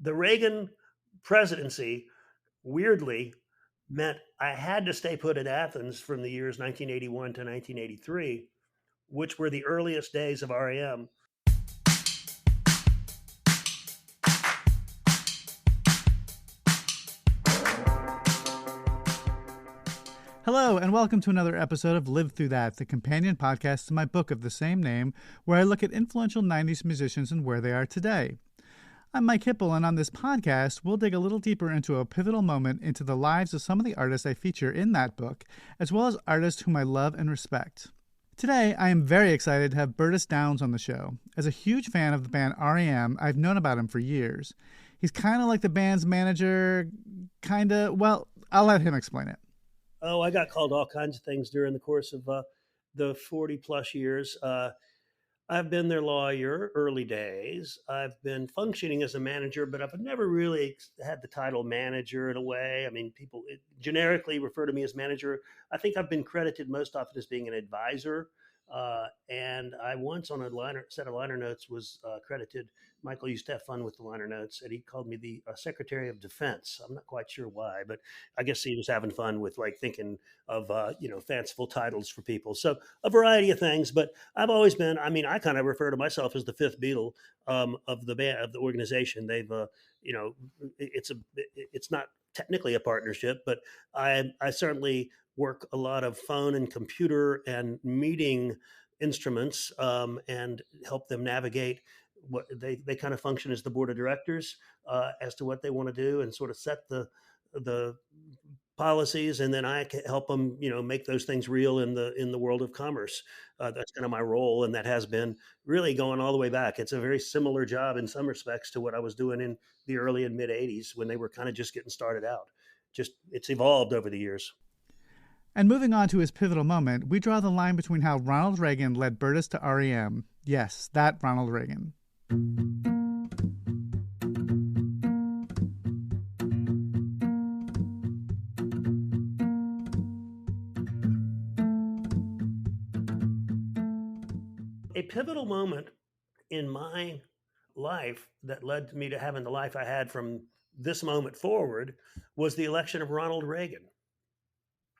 the Reagan presidency weirdly meant I had to stay put at Athens from the years 1981 to 1983, which were the earliest days of REM. Hello, and welcome to another episode of Live Through That, the companion podcast to my book of the same name, where I look at influential 90s musicians and where they are today. I'm Mike Hipple, and on this podcast, we'll dig a little deeper into a pivotal moment into the lives of some of the artists I feature in that book, as well as artists whom I love and respect. Today, I am very excited to have Bertis Downs on the show. As a huge fan of the band R.E.M., I've known about him for years. He's kind of like the band's manager, well, I'll let him explain it. Oh, I got called all kinds of things during the course of the 40 plus years. I've been their lawyer early days. I've been functioning as a manager, but I've never really had the title manager in a way. I mean, people generically refer to me as manager. I think I've been credited most often as being an advisor. And I once on a set of liner notes was credited. Michael used to have fun with the liner notes, and he called me the Secretary of Defense. I'm not quite sure why, but I guess he was having fun with like thinking of fanciful titles for people. So a variety of things, but I've always been. I mean, I kind of refer to myself as the fifth Beatle of the band of the organization. They've it's not technically a partnership, but I certainly work a lot of phone and computer and meeting instruments and help them navigate what they kind of function as the board of directors as to what they want to do and sort of set the policies, and then I can help them make those things real in the world of commerce. That's kind of my role, and that has been really going all the way back. It's a very similar job in some respects to what I was doing in the early and mid 80s when they were kind of just getting started out. Just it's evolved over the years. And moving on to his pivotal moment, we draw the line between how Ronald Reagan led Bertis to R.E.M. Yes, that Ronald Reagan. A pivotal moment in my life that led me to having the life I had from this moment forward was the election of Ronald Reagan.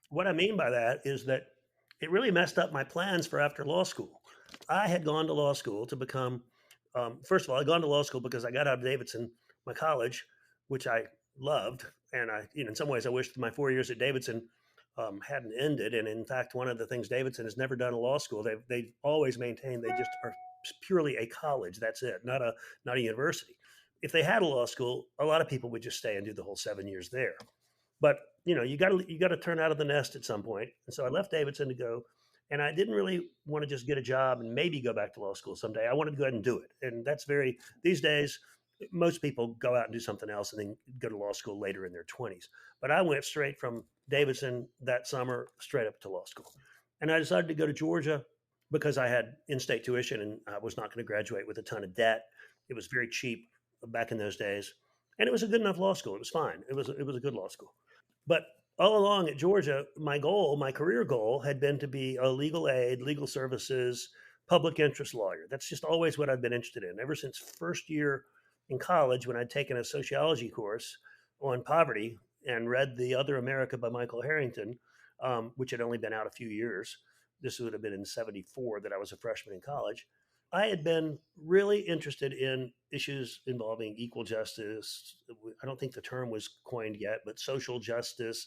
What I mean by that is that it really messed up my plans for after law school. I had gone to law school to become, first of all, I'd gone to law school because I got out of Davidson, my college, which I loved. And in some ways, I wished my 4 years at Davidson hadn't ended. And in fact, one of the things Davidson has never done a law school, they've always maintained they just are purely a college. That's it, not a university. If they had a law school, a lot of people would just stay and do the whole 7 years there. But you got to turn out of the nest at some point. And so I left Davidson to go, and I didn't really want to just get a job and maybe go back to law school someday. I wanted to go ahead and do it. And that's these days, most people go out and do something else and then go to law school later in their 20s. But I went straight from Davidson that summer straight up to law school. And I decided to go to Georgia because I had in-state tuition and I was not going to graduate with a ton of debt. It was very cheap back in those days. And it was a good enough law school. It was fine. It was a good law school. But all along at Georgia, my career goal had been to be a legal aid, legal services, public interest lawyer. That's just always what I've been interested in ever since first year in college when I'd taken a sociology course on poverty and read The Other America by Michael Harrington, which had only been out a few years. This would have been in 74 that I was a freshman in college. I had been really interested in issues involving equal justice. I don't think the term was coined yet, but social justice,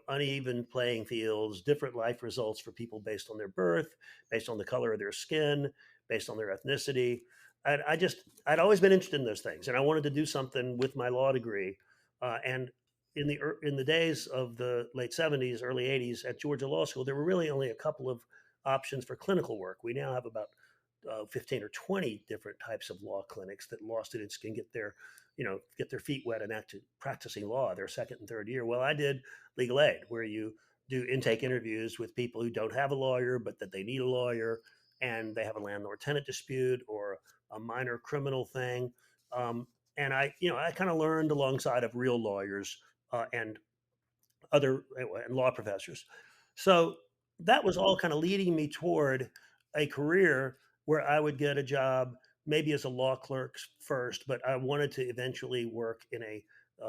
uneven playing fields, different life results for people based on their birth, based on the color of their skin, based on their ethnicity. I'd always been interested in those things, and I wanted to do something with my law degree. And in the days of the late 70s, early 80s at Georgia Law School, there were really only a couple of options for clinical work. We now have about 15 or 20 different types of law clinics that law students can get their feet wet and actually practicing law their second and third year. Well, I did legal aid, where you do intake interviews with people who don't have a lawyer, but that they need a lawyer, and they have a landlord-tenant dispute or a minor criminal thing. And I kind of learned alongside of real lawyers and other and law professors. So that was all kind of leading me toward a career where I would get a job maybe as a law clerk first, but I wanted to eventually work in a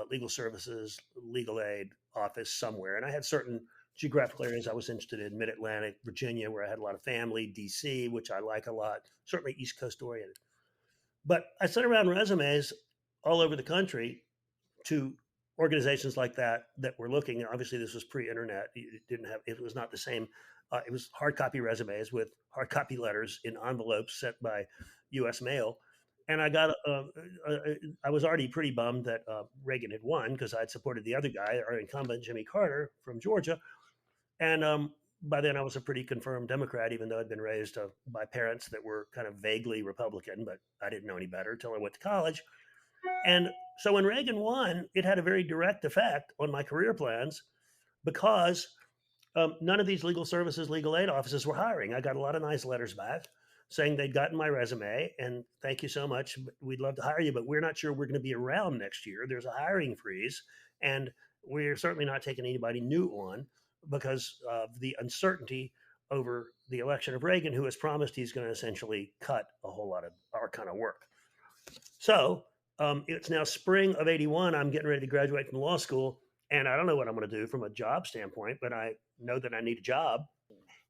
legal services, legal aid office somewhere. And I had certain geographical areas I was interested in: Mid Atlantic, Virginia, where I had a lot of family; DC, which I like a lot; certainly East Coast oriented. But I sent around resumes all over the country to organizations like that were looking. Obviously, this was pre-internet. It didn't have. It was not the same. It was hard copy resumes with hard copy letters in envelopes sent by U.S. mail. And I got. I was already pretty bummed that Reagan had won because I'd supported the other guy, our incumbent Jimmy Carter from Georgia. And by then, I was a pretty confirmed Democrat, even though I'd been raised by parents that were kind of vaguely Republican. But I didn't know any better until I went to college. And so when Reagan won, it had a very direct effect on my career plans because none of these legal services, legal aid offices were hiring. I got a lot of nice letters back saying they'd gotten my resume and thank you so much. We'd love to hire you, but we're not sure we're going to be around next year. There's a hiring freeze, and we're certainly not taking anybody new on because of the uncertainty over the election of Reagan, who has promised he's going to essentially cut a whole lot of our kind of work. So it's now spring of 81. I'm getting ready to graduate from law school, and I don't know what I'm going to do from a job standpoint, but I know that I need a job.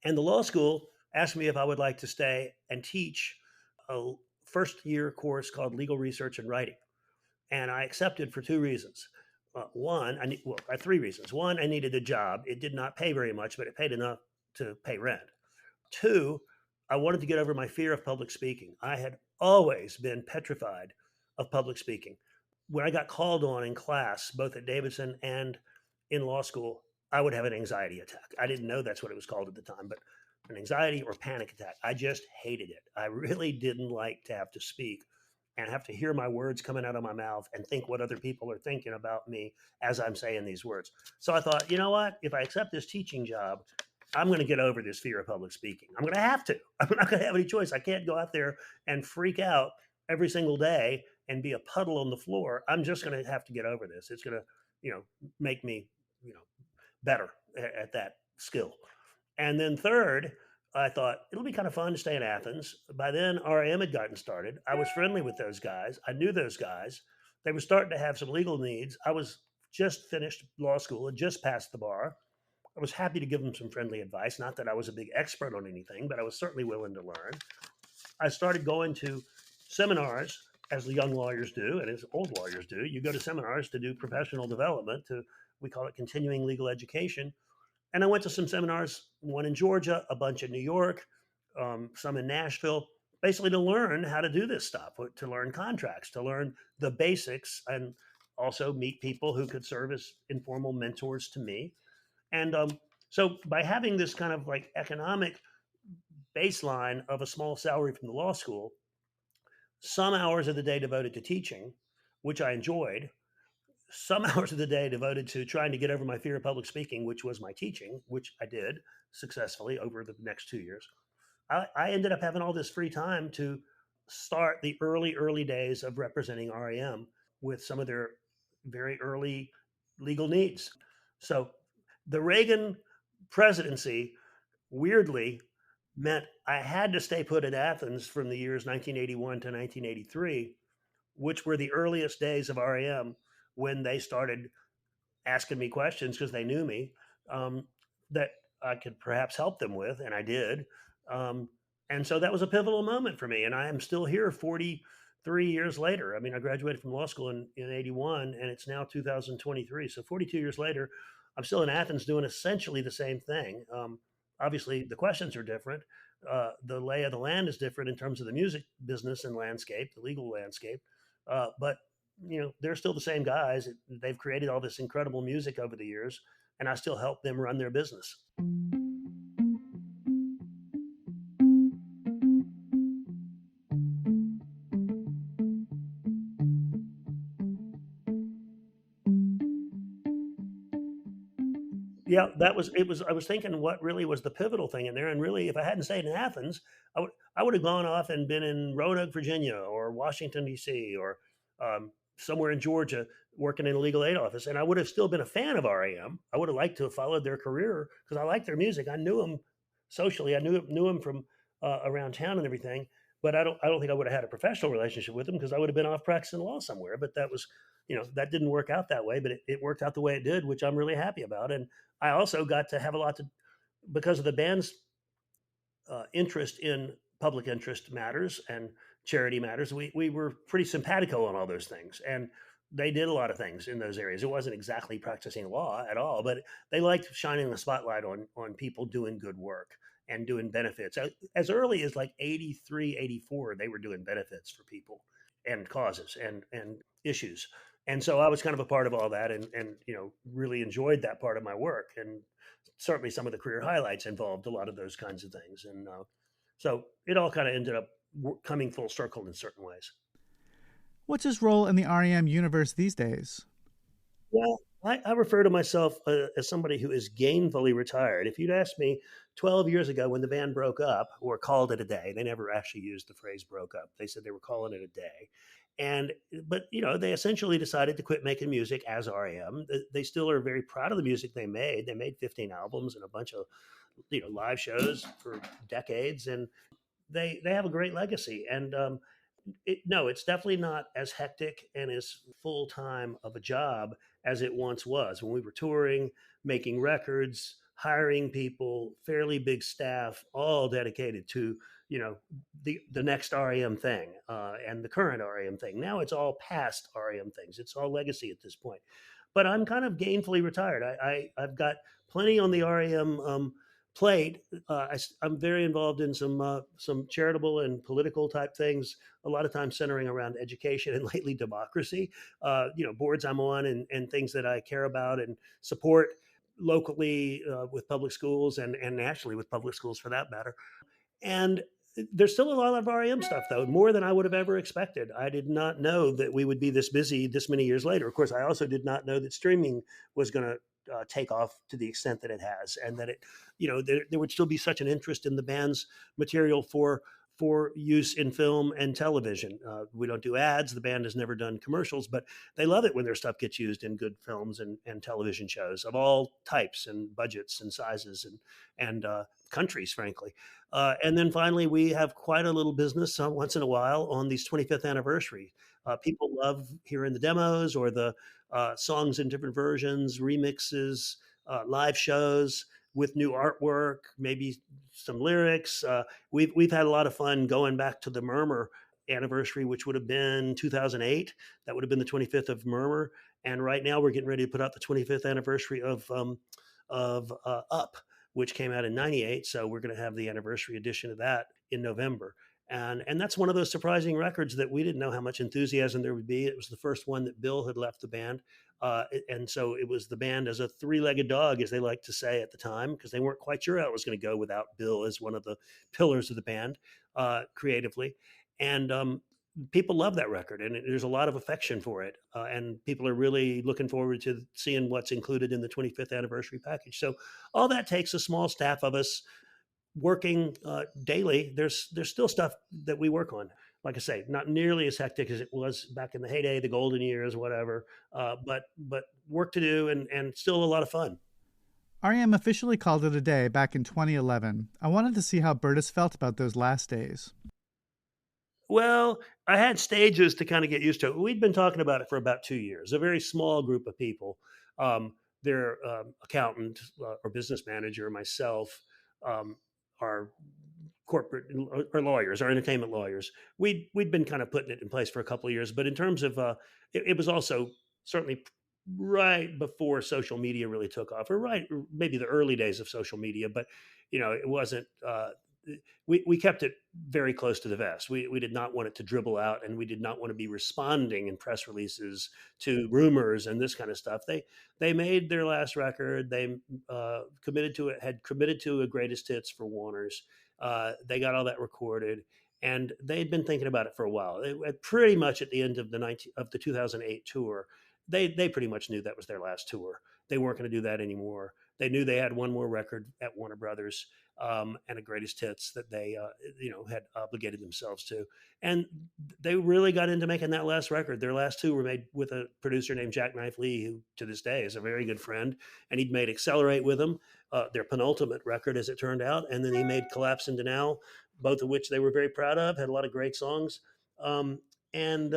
And the law school asked me if I would like to stay and teach a first year course called Legal Research and Writing. And I accepted for two reasons. One, I had three reasons. One, I needed a job. It did not pay very much, but it paid enough to pay rent. Two, I wanted to get over my fear of public speaking. I had always been petrified of public speaking. When I got called on in class, both at Davidson and in law school, I would have an anxiety attack. I didn't know that's what it was called at the time, but an anxiety or panic attack. I just hated it. I really didn't like to have to speak and have to hear my words coming out of my mouth and think what other people are thinking about me as I'm saying these words. So I thought, you know what? If I accept this teaching job, I'm going to get over this fear of public speaking. I'm going to have to. I'm not going to have any choice. I can't go out there and freak out every single day and be a puddle on the floor. I'm just going to have to get over this. It's going to, make me, better at that skill. And then third, I thought it'll be kind of fun to stay in Athens. By then, R.E.M had gotten started. I was friendly with those guys. I knew those guys. They were starting to have some legal needs. I was just finished law school and just passed the bar. I was happy to give them some friendly advice. Not that I was a big expert on anything, but I was certainly willing to learn. I started going to seminars, as the young lawyers do, and as old lawyers do. You go to seminars to do professional development, we call it continuing legal education. And I went to some seminars, one in Georgia, a bunch in New York, some in Nashville, basically to learn how to do this stuff, to learn contracts, to learn the basics, and also meet people who could serve as informal mentors to me. And so by having this kind of like economic baseline of a small salary from the law school, some hours of the day devoted to teaching, which I enjoyed, some hours of the day devoted to trying to get over my fear of public speaking, which was my teaching, which I did successfully over the next 2 years. I ended up having all this free time to start the early days of representing R.E.M with some of their very early legal needs. So the Reagan presidency, weirdly, meant I had to stay put in Athens from the years 1981 to 1983, which were the earliest days of R.E.M when they started asking me questions because they knew me, that I could perhaps help them with, and I did. And so that was a pivotal moment for me. And I am still here 43 years later. I mean, I graduated from law school in 81, and it's now 2023. So 42 years later, I'm still in Athens doing essentially the same thing. Obviously, the questions are different. The lay of the land is different in terms of the music business and landscape, the legal landscape. But they're still the same guys. They've created all this incredible music over the years, and I still help them run their business. Yeah, I was thinking what really was the pivotal thing in there. And really, if I hadn't stayed in Athens, I would have gone off and been in Roanoke, Virginia, or Washington, D.C., or somewhere in Georgia working in a legal aid office. And I would have still been a fan of R.E.M. I would have liked to have followed their career because I liked their music. I knew them socially. I knew them from around town and everything. but I don't think I would have had a professional relationship with him because I would have been off practicing law somewhere. But that was, that didn't work out that way. But it worked out the way it did, which I'm really happy about. And I also got to have a lot to because of the band's interest in public interest matters and charity matters. We were pretty simpatico on all those things, and they did a lot of things in those areas. It wasn't exactly practicing law at all, but they liked shining the spotlight on people doing good work and doing benefits. As early as like 83, 84, they were doing benefits for people and causes and issues. And so I was kind of a part of all that, and really enjoyed that part of my work. And certainly some of the career highlights involved a lot of those kinds of things. And so it all kind of ended up coming full circle in certain ways. What's his role in the REM universe these days? Well, I refer to myself as somebody who is gainfully retired. If you'd asked me 12 years ago when the band broke up or called it a day, they never actually used the phrase broke up. They said they were calling it a day. But they essentially decided to quit making music as REM. They still are very proud of the music they made. They made 15 albums and a bunch of live shows for decades, and they have a great legacy. And no, it's definitely not as hectic and as full time of a job as it once was when we were touring, making records, hiring people, fairly big staff, all dedicated to the next REM thing and the current REM thing. Now it's all past REM things. It's all legacy at this point. But I'm kind of gainfully retired. I've got plenty on the REM plate. I'm very involved in some charitable and political type things. A lot of times centering around education and lately democracy. Boards I'm on and things that I care about and support locally with public schools and nationally with public schools for that matter. And there's still a lot of REM stuff, though, more than I would have ever expected. I did not know that we would be this busy this many years later. Of course, I also did not know that streaming was going to take off to the extent that it has, and that there would still be such an interest in the band's material for use in film and television. We don't do ads. The band has never done commercials, but they love it when their stuff gets used in good films and television shows of all types and budgets and sizes and countries, frankly. And then finally, we have quite a little business once in a while on these 25th anniversary. People love hearing the demos or the songs in different versions, remixes, live shows with new artwork, maybe some lyrics. We've had a lot of fun going back to the Murmur anniversary, which would have been 2008. That would have been the 25th of Murmur. And right now we're getting ready to put out the 25th anniversary of Up, which came out in 98. So we're going to have the anniversary edition of that in November. And that's one of those surprising records that we didn't know how much enthusiasm there would be. It was the first one that Bill had left the band. And so it was the band as a three-legged dog, as they like to say at the time, because they weren't quite sure how it was going to go without Bill as one of the pillars of the band creatively. And people love that record, and there's a lot of affection for it. And people are really looking forward to seeing what's included in the 25th anniversary package. So all that takes a small staff of us working daily. There's still stuff that we work on. Like I say, not nearly as hectic as it was back in the heyday, the golden years, whatever. But work to do and still a lot of fun. REM officially called it a day back in 2011. I wanted to see how Bertis felt about those last days. Well, I had stages to kind of get used to it. We'd been talking about it for about 2 years. A very small group of people, their accountant or business manager, myself, our corporate or lawyers, our entertainment lawyers. We'd been kind of putting it in place for a couple of years, but in terms of it was also certainly right before social media really took off, or maybe the early days of social media, but it wasn't. We kept it very close to the vest. We did not want it to dribble out, and we did not want to be responding in press releases to rumors and this kind of stuff. They made their last record. They had committed to a greatest hits for Warner's. They got all that recorded, and they'd been thinking about it for a while. Pretty much at the end of the 2008 tour, they pretty much knew that was their last tour. They weren't going to do that anymore. They knew they had one more record at Warner Brothers. and a greatest hits that they had obligated themselves to. And they really got into making that last record. Their last two were made with a producer named Jack Knife Lee, who to this day is a very good friend, and he'd made Accelerate with them, their penultimate record as it turned out, and then he made Collapse and Denial, both of which they were very proud of, had a lot of great songs. And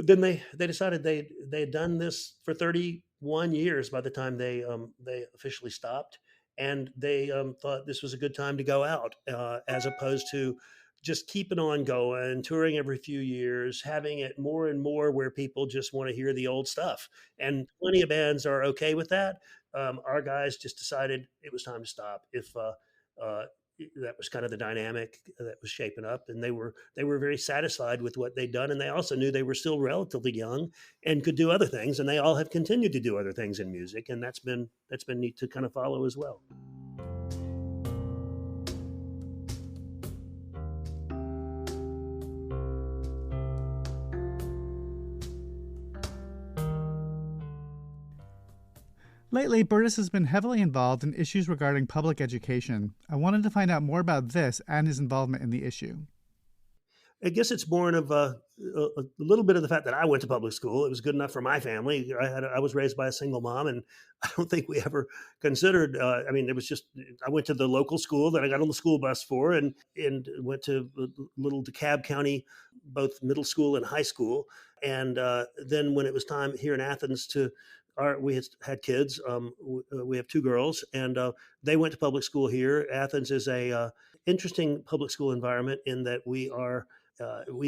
But then they decided they had done this for 31 years by the time they officially stopped, and they thought this was a good time to go out, as opposed to just keeping on going, touring every few years, having it more and more where people just want to hear the old stuff. And plenty of bands are okay with that. Our guys just decided it was time to stop. If uh, that was kind of the dynamic that was shaping up, and they were very satisfied with what they'd done, and they also knew they were still relatively young and could do other things, and they all have continued to do other things in music, and that's been neat to kind of follow as well. Lately, Bertis has been heavily involved in issues regarding public education. I wanted to find out more about this and his involvement in the issue. I guess it's born of a little bit of the fact that I went to public school. It was good enough for my family. I was raised by a single mom, and I don't think we ever considered. I mean, it was just I went to the local school that I got on the school bus for, and went to little DeKalb County, both middle school and high school. And then when it was time here in Athens we had kids. We have two girls, and they went to public school here. Athens is a interesting public school environment in that we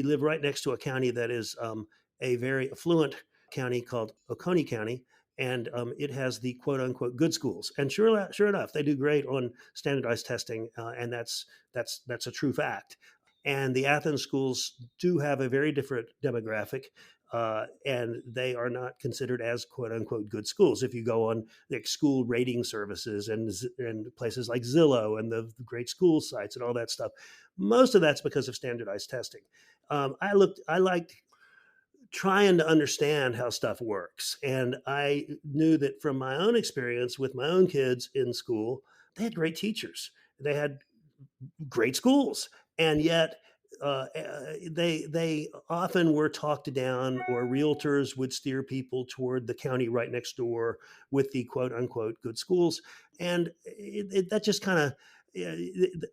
live right next to a county that is a very affluent county called Oconee County, and it has the quote unquote good schools. And sure enough, they do great on standardized testing, and that's a true fact. And the Athens schools do have a very different demographic. And they are not considered as quote unquote good schools. If you go on like school rating services and places like Zillow and the great school sites and all that stuff, most of that's because of standardized testing. I liked trying to understand how stuff works, and I knew that from my own experience with my own kids in school, they had great teachers. They had great schools, and yet they often were talked down, or realtors would steer people toward the county right next door with the quote unquote good schools, and that just kind of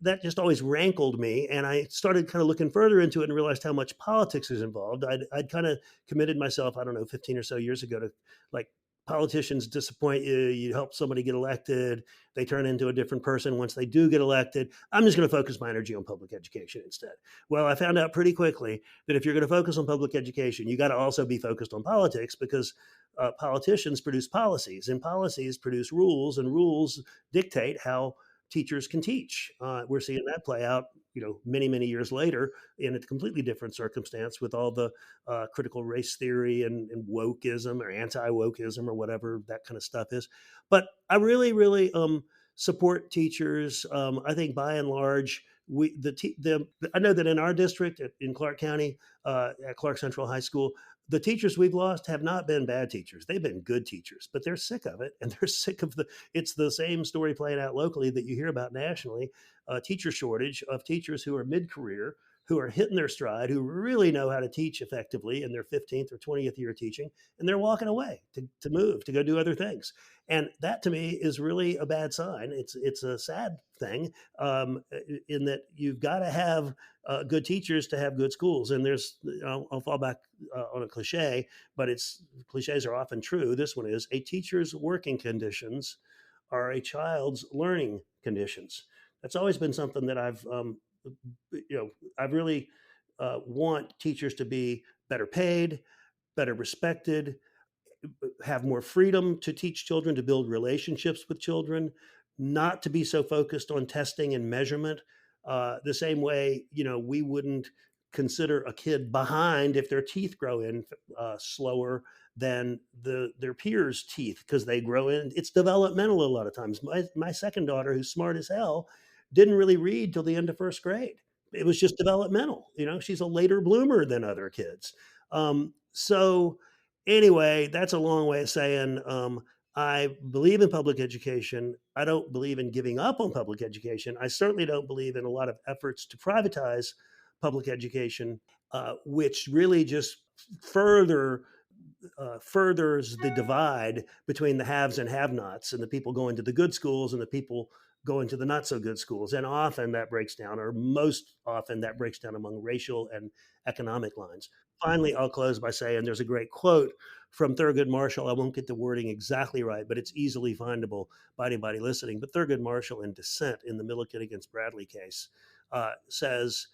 that just always rankled me, and I started kind of looking further into it and realized how much politics is involved. I'd kind of committed myself, I don't know, 15 or so years ago to like politicians disappoint you. You help somebody get elected, they turn into a different person once they do get elected. I'm just going to focus my energy on public education instead. Well, I found out pretty quickly that if you're going to focus on public education, you got to also be focused on politics, because politicians produce policies, and policies produce rules, and rules dictate how teachers can teach. We're seeing that play out, many years later in a completely different circumstance with all the critical race theory and wokeism or anti-wokeism or whatever that kind of stuff is. But I really support teachers. I think by and large, I know that in our district in Clark County, at Clark Central High School, the teachers we've lost have not been bad teachers. They've been good teachers, but they're sick of it. And they're sick of it's the same story playing out locally that you hear about nationally, a teacher shortage of teachers who are mid-career, who are hitting their stride, who really know how to teach effectively in their 15th or 20th year of teaching, and they're walking away to move, to go do other things. And that to me is really a bad sign. It's a sad thing, in that you've got to have good teachers to have good schools. And I'll fall back on a cliche, but cliches are often true. This one is: a teacher's working conditions are a child's learning conditions. That's always been something that I really want teachers to be better paid, better respected, have more freedom to teach children, to build relationships with children, not to be so focused on testing and measurement. The same way, we wouldn't consider a kid behind if their teeth grow in slower than their peers' teeth, because they grow in. It's developmental a lot of times. My second daughter, who's smart as hell, didn't really read till the end of first grade. It was just developmental. She's a later bloomer than other kids. So anyway, that's a long way of saying I believe in public education. I don't believe in giving up on public education. I certainly don't believe in a lot of efforts to privatize public education, which really just further furthers the divide between the haves and have-nots, and the people going to the good schools and the people going to the not so good schools. And often that breaks down, or most often that breaks down among racial and economic lines. Finally, I'll close by saying there's a great quote from Thurgood Marshall. I won't get the wording exactly right, but it's easily findable by anybody listening. But Thurgood Marshall, in Dissent, in the Milliken against Bradley case, says,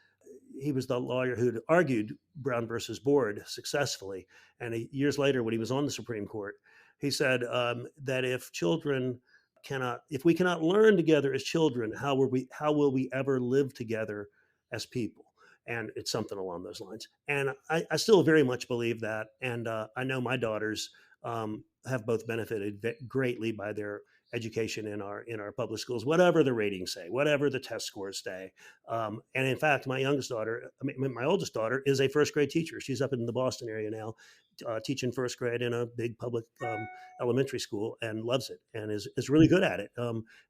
he was the lawyer who'd argued Brown versus Board successfully. And years later, when he was on the Supreme Court, he said that if we cannot learn together as children, how will we ever live together as people? And it's something along those lines. And I still very much believe that. And I know my daughters have both benefited greatly by their education in our public schools, whatever the ratings say, whatever the test scores say. And in fact, my oldest daughter is a first grade teacher. She's up in the Boston area now, teaching first grade in a big public elementary school, and loves it and is really good at it.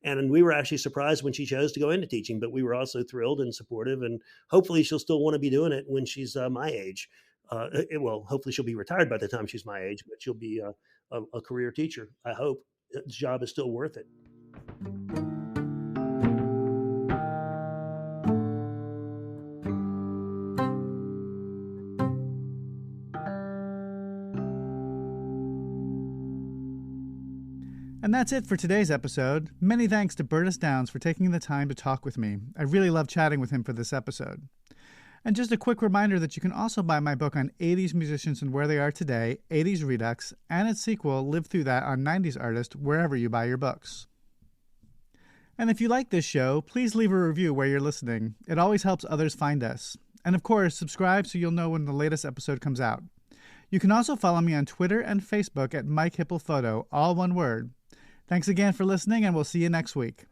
And we were actually surprised when she chose to go into teaching, but we were also thrilled and supportive, and hopefully she'll still want to be doing it when she's my age. Hopefully she'll be retired by the time she's my age, but she'll be a career teacher, I hope. The job is still worth it. And that's it for today's episode. Many thanks to Bertis Downs for taking the time to talk with me. I really loved chatting with him for this episode. And just a quick reminder that you can also buy my book on 80s musicians and where they are today, 80s Redux, and its sequel, Live Through That, on 90s Artist, wherever you buy your books. And if you like this show, please leave a review where you're listening. It always helps others find us. And of course, subscribe so you'll know when the latest episode comes out. You can also follow me on Twitter and Facebook at Mike Hipple Photo, all one word. Thanks again for listening, and we'll see you next week.